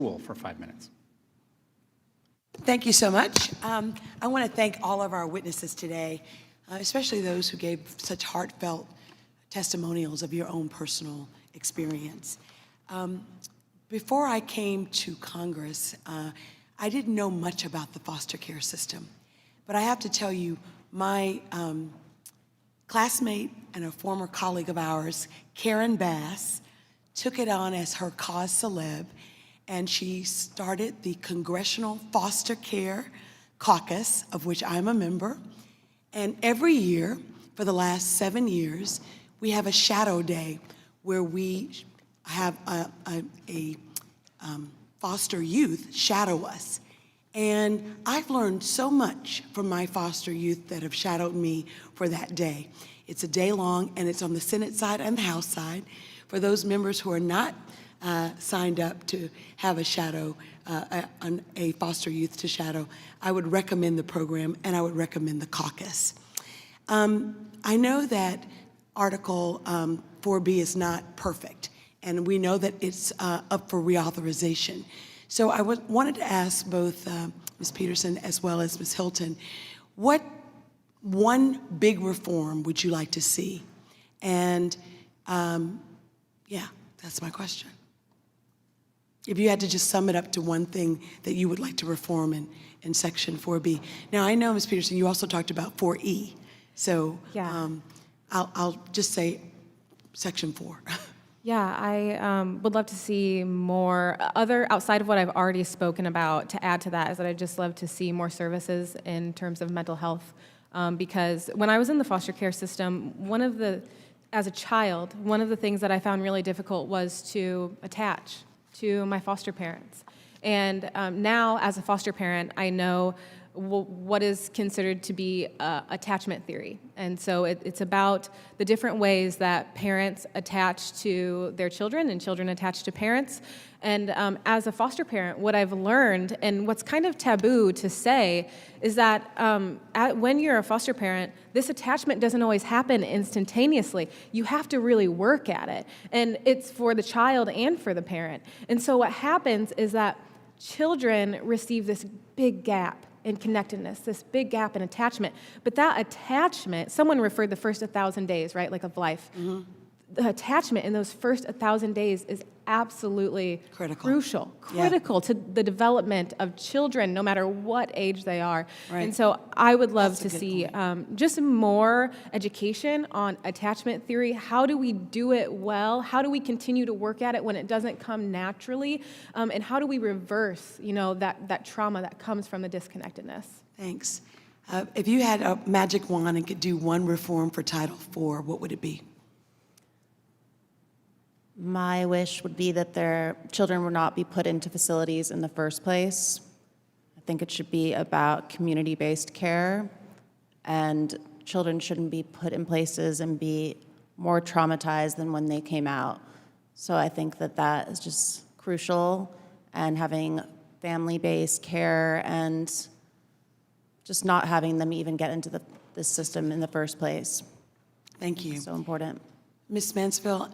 Sewell for 5 minutes. Thank you so much. I want to thank all of our witnesses today, especially those who gave such heartfelt testimonials of your own personal experience. Before I came to Congress, I didn't know much about the foster care system. But I have to tell you, my classmate and a former colleague of ours, Karen Bass, took it on as her cause célèbre, and she started the Congressional Foster Care Caucus, of which I'm a member. And every year, for the last 7 years, we have a shadow day where we have a foster youth shadow us. And I've learned so much from my foster youth that have shadowed me for that day. It's a day long, and it's on the Senate side and the House side. For those members who are not signed up to have a shadow, a foster youth to shadow, I would recommend the program, and I would recommend the caucus. I know that Article 4B is not perfect, and we know that it's up for reauthorization. So I wanted to ask both Ms. Peterson as well as Ms. Hilton, what one big reform would you like to see? And yeah, that's my question. If you had to just sum it up to one thing that you would like to reform in Section 4B. Now, I know, Ms. Peterson, you also talked about 4E. So yeah. I'll just say Section 4. Yeah, I would love to see more, outside of what I've already spoken about, to add to that is that I'd just love to see more services in terms of mental health. Because when I was in the foster care system, as a child, one of the things that I found really difficult was to attach to my foster parents. And now, as a foster parent, I know what is considered to be attachment theory. And so it's about the different ways that parents attach to their children and children attach to parents. And as a foster parent, what I've learned, and what's kind of taboo to say, is that when you're a foster parent, this attachment doesn't always happen instantaneously. You have to really work at it. And it's for the child and for the parent. And so what happens is that children receive this big gap in connectedness, this big gap in attachment. But that attachment, someone referred the first 1,000 days, right, like of life. Mm-hmm. The attachment in those first 1,000 days is absolutely critical to the development of children, no matter what age they are. Right. And so I would love to see just more education on attachment theory. How do we do it well? How do we continue to work at it when it doesn't come naturally? And how do we reverse, that trauma that comes from the disconnectedness? Thanks. If you had a magic wand and could do one reform for Title IV, what would it be? My wish would be that their children would not be put into facilities in the first place. I think it should be about community-based care, and children shouldn't be put in places and be more traumatized than when they came out. So I think that is just crucial, and having family-based care and just not having them even get into this system in the first place. Thank you. It's so important. Ms. Mansfield,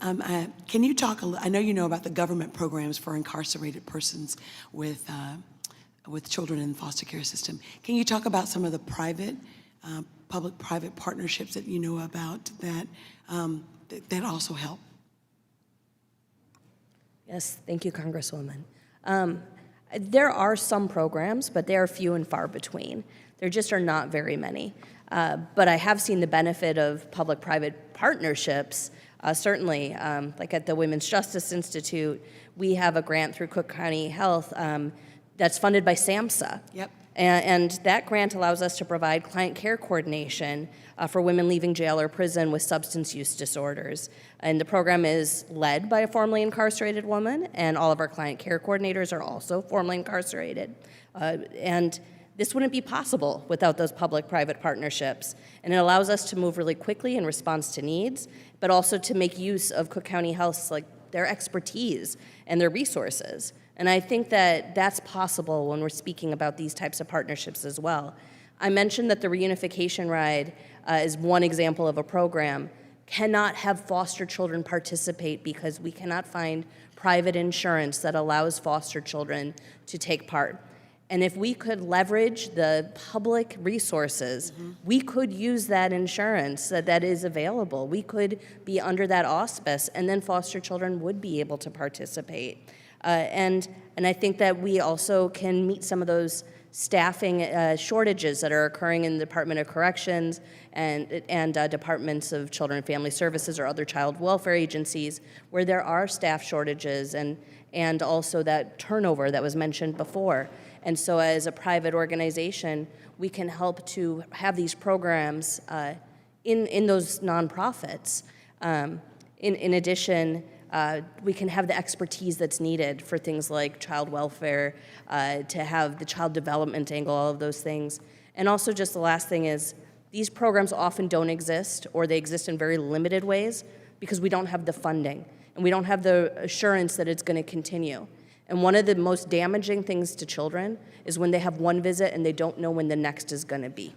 can you talk, I know you know about the government programs for incarcerated persons with children in the foster care system. Can you talk about some of the private, public-private partnerships that you know about that also help? Yes, thank you, Congresswoman. There are some programs, but they are few and far between. There just are not very many. But I have seen the benefit of public-private partnerships. Certainly, like at the Women's Justice Institute, we have a grant through Cook County Health that's funded by SAMHSA. Yep. And that grant allows us to provide client care coordination for women leaving jail or prison with substance use disorders. And the program is led by a formerly incarcerated woman, and all of our client care coordinators are also formerly incarcerated. And this wouldn't be possible without those public-private partnerships. And it allows us to move really quickly in response to needs, but also to make use of Cook County Health's, their expertise and their resources. And I think that that's possible when we're speaking about these types of partnerships as well. I mentioned that the reunification ride is one example of a program, cannot have foster children participate because we cannot find private insurance that allows foster children to take part. And if we could leverage the public resources, we could use that insurance that is available. We could be under that auspice, and then foster children would be able to participate. And I think that we also can meet some of those staffing shortages that are occurring in the Department of Corrections and Departments of Children and Family Services or other child welfare agencies, where there are staff shortages and also that turnover that was mentioned before. And so as a private organization, we can help to have these programs in those nonprofits. In addition, we can have the expertise that's needed for things like child welfare, to have the child development angle, all of those things. And also just the last thing is, these programs often don't exist, or they exist in very limited ways because we don't have the funding and we don't have the assurance that it's going to continue. And one of the most damaging things to children is when they have one visit and they don't know when the next is going to be.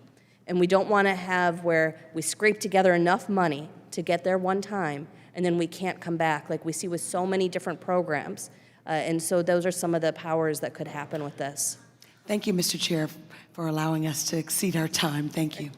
And we don't want to have where we scrape together enough money to get there one time and then we can't come back, like we see with so many different programs. And so those are some of the powers that could happen with this. Thank you, Mr. Chair, for allowing us to exceed our time. Thank you.